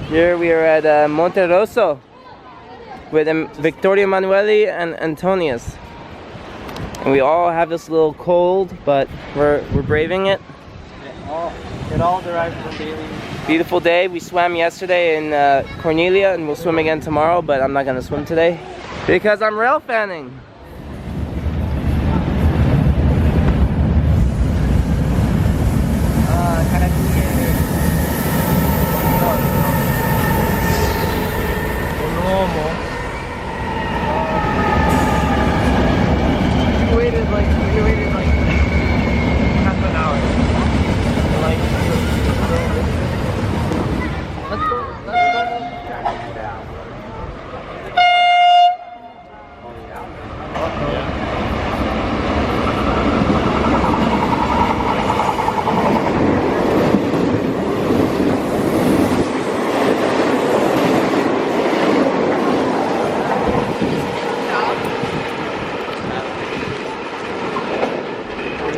Here we are at Monterosso with Victoria Emanuele and Antonius. And we all have this little cold, but we're braving it. It all derives from daily. Beautiful day. We swam yesterday in Corniglia and we'll swim again tomorrow, but I'm not gonna swim today because I'm rail fanning. We waited like half an hour. Let's go down.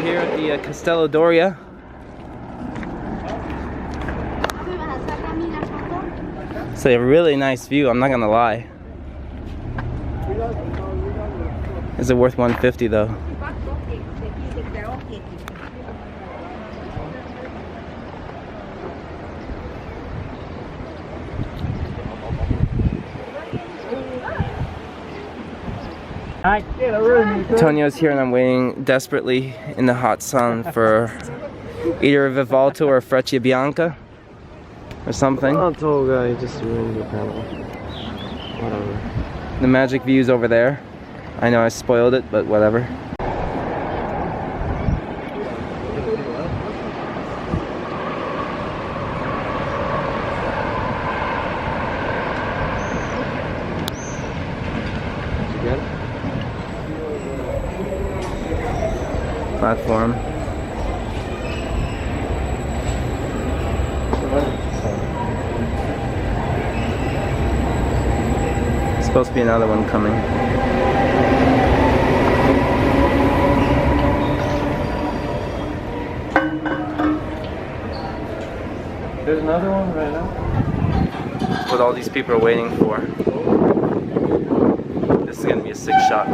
Here at the Castello Doria. It's a really nice view, I'm not gonna lie. Is it worth 150 though? Antonio's here and I'm waiting desperately in the hot sun for either a Vivalto or a Frecciabiancas or something. Oh, tall guy just ruined the panel. Whatever. The magic view's over there. I know I spoiled it, but whatever. Platform. There's supposed to be another one coming. There's another one right now. That's what all these people are waiting for. This is gonna be a sick shot.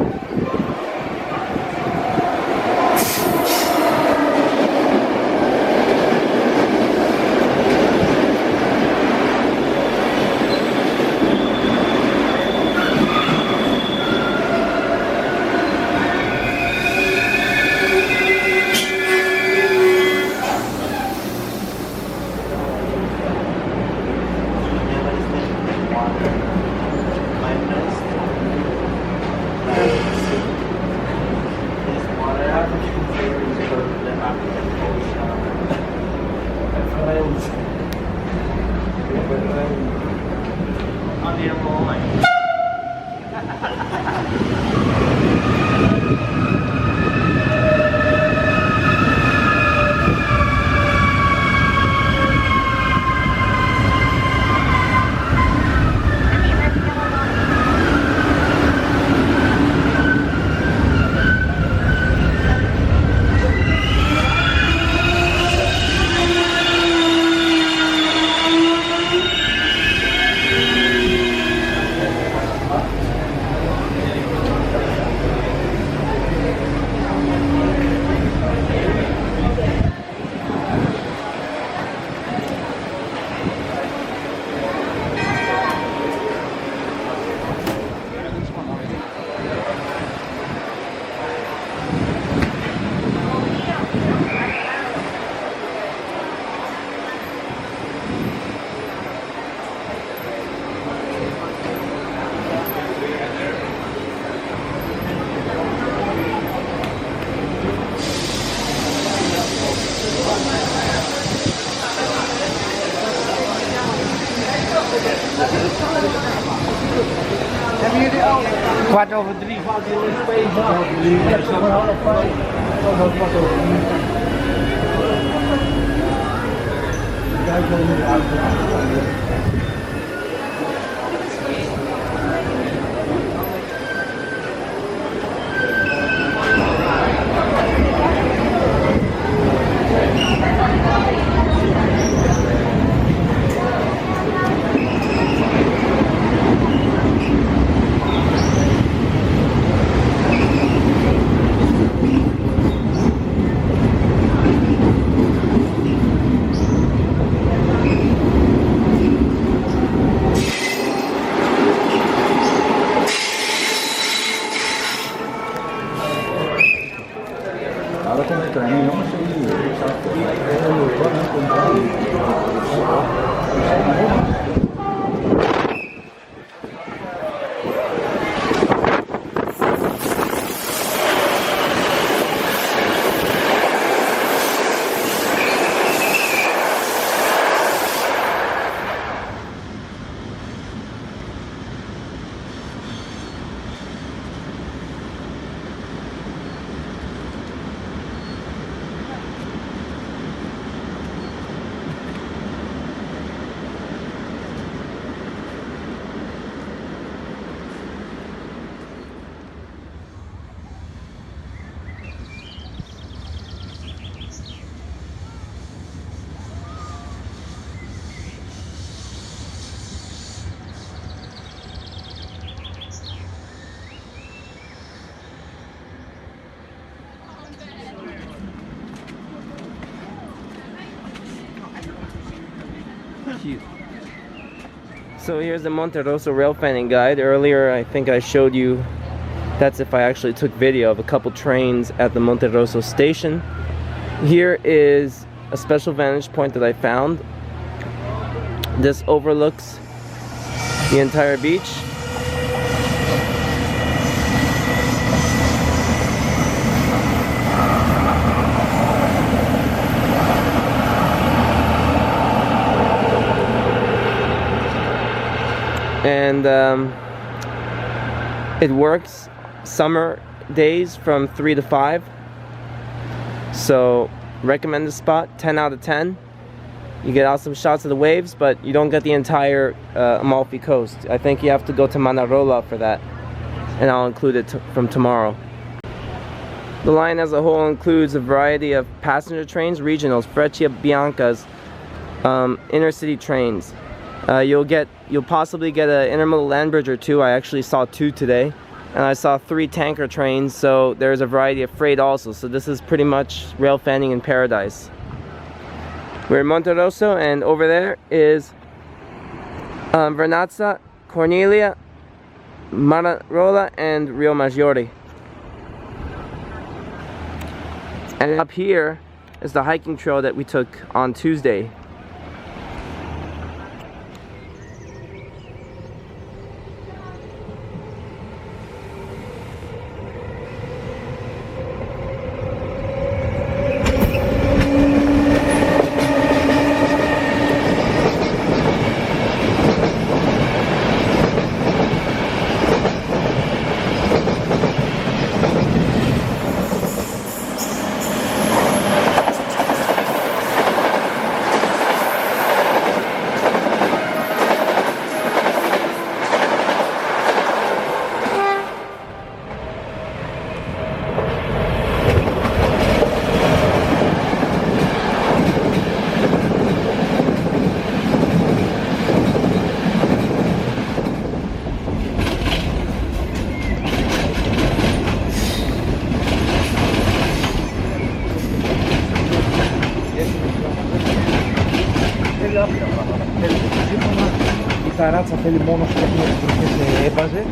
Kwart over 3. Cute. So here's the Monterosso rail fanning guide. Earlier I think I showed you, that's if I actually took video of a couple trains at the Monterosso station. Here is a special vantage point that I found. This overlooks the entire beach. And it works summer days from 3 to 5. So recommend the spot, 10 out of 10. You get awesome shots of the waves, but you don't get the entire Amalfi Coast. I think you have to go to Manarola for that, and I'll include it from tomorrow. The line as a whole includes a variety of passenger trains, regionals, Frecciabiancas, intercity trains. You'll possibly get an intermodal land bridge or two. I actually saw 2 today, and I saw 3 tanker trains, so there's a variety of freight also. So this is pretty much rail fanning in paradise. We're in Monterosso, and over there is Vernazza, Corniglia, Manarola, and Rio Maggiore. And up here is the hiking trail that we took on Tuesday. Ταράτσα θέλει μόνο στο που σε έβαζε.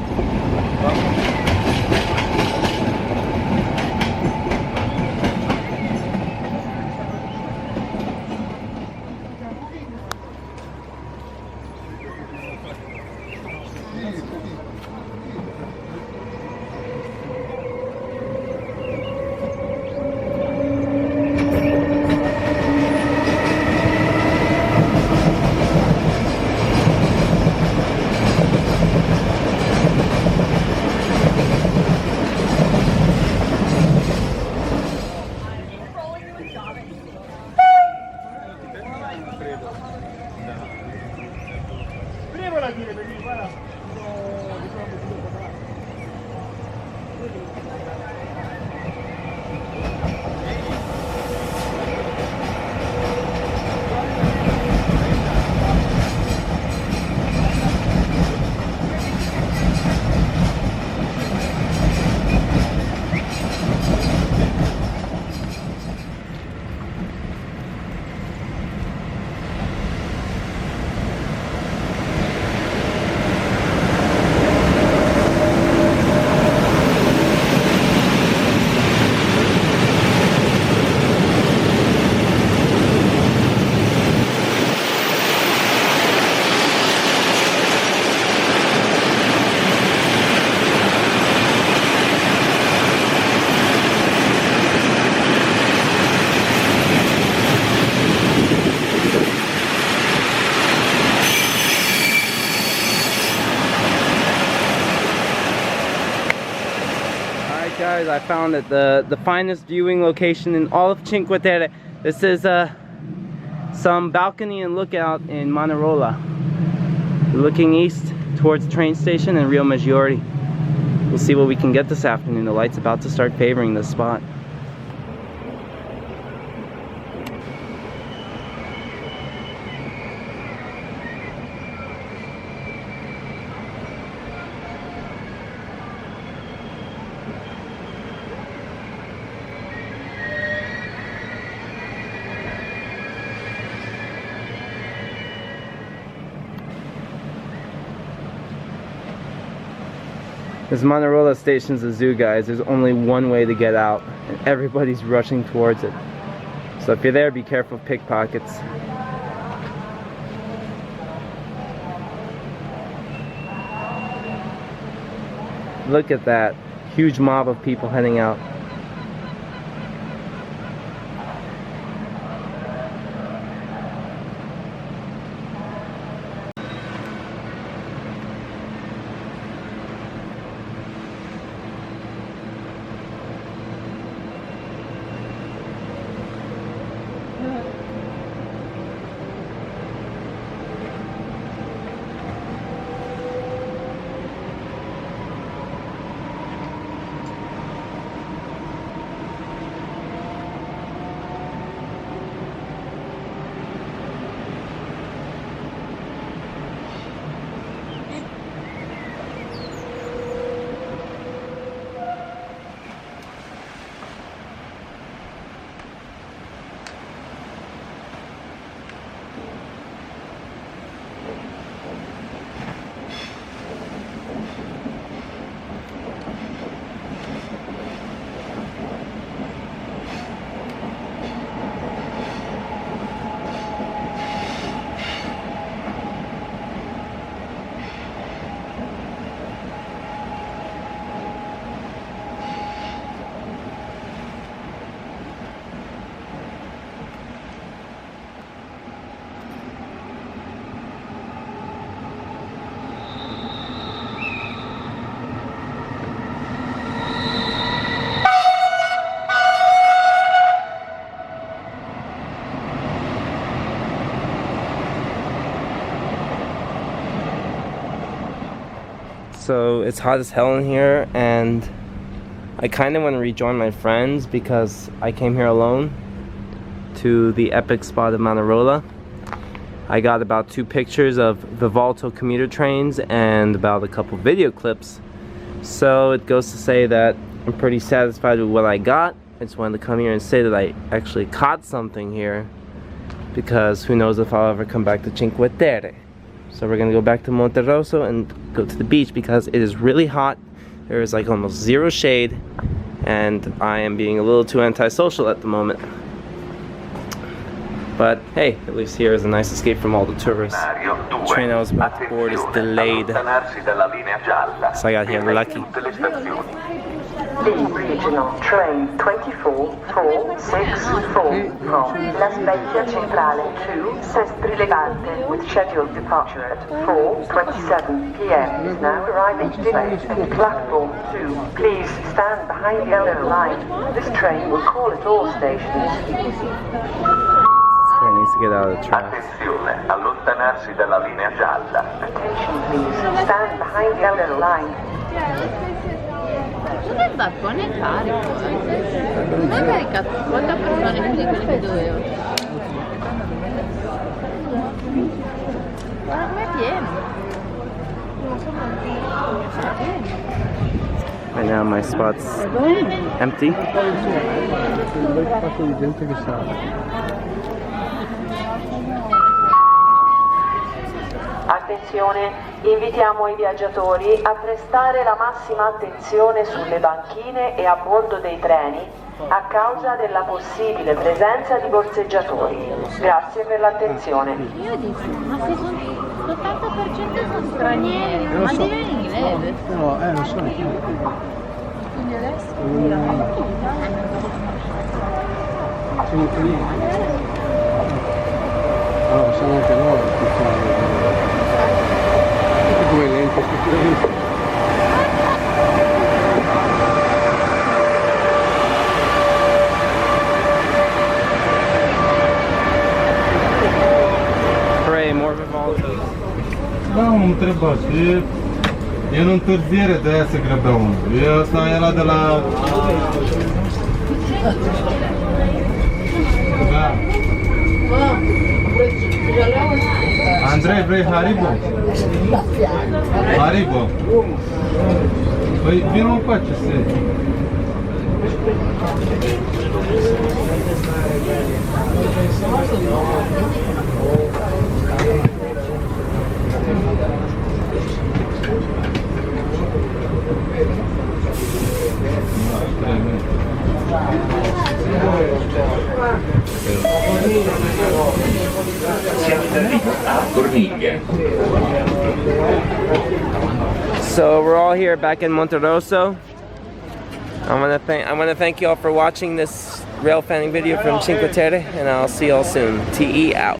guys, I found that the finest viewing location in all of Cinque Terre. This is some balcony and lookout in Manarola. Looking east towards the train station and Rio Maggiore. We'll see what we can get this afternoon. The light's about to start favoring this spot. This Manarola station's a zoo, guys. There's only one way to get out, and everybody's rushing towards it. So if you're there, be careful of pickpockets. Look at that huge mob of people heading out. So it's hot as hell in here, and I kind of want to rejoin my friends because I came here alone to the epic spot of Manarola. I got about 2 pictures of Vivalto commuter trains and about a couple video clips. So it goes to say that I'm pretty satisfied with what I got. I just wanted to come here and say that I actually caught something here, because who knows if I'll ever come back to Cinque Terre. So we're gonna go back to Monterosso and go to the beach because it is really hot. There is like almost zero shade, and I am being a little too antisocial at the moment. But hey, at least here is a nice escape from all the tourists. The train I was about to board is delayed, so I got here lucky. The regional train 24464 from La Spezia Centrale to Sestri Legate with scheduled departure at 4:27 p.m. is now arriving today at platform 2. Please stand behind the yellow line. This train will call at all stations. So I need to get out of the traffic. Attenzione, allontanarsi dalla linea gialla. Attention please, stand behind the yellow line. Non è da buono il carico, non è caricato 50 persone più di quelli che dovevo. Guarda com'è pieno. Right now my spot's empty. Attenzione, invitiamo i viaggiatori a prestare la massima attenzione sulle banchine e a bordo dei treni a causa della possibile presenza di borseggiatori. Grazie per l'attenzione. Io dico, ma se sono l'80% sono stranieri, ma so. deve in inglese. No, non so neanche. Quindi adesso Sono italiani. Allora, sono anche loro come lenti, Da, am întrebat. E în întârziere, de aia se grăbea unul. Ăsta era de la... Da. Andrei, vrei Haribo? Haribo. Păi vino încoace, se. Corniglia. So we're all here back in Monterosso. I want to thank you all for watching this rail fanning video from Cinque Terre, and I'll see you all soon. TE out.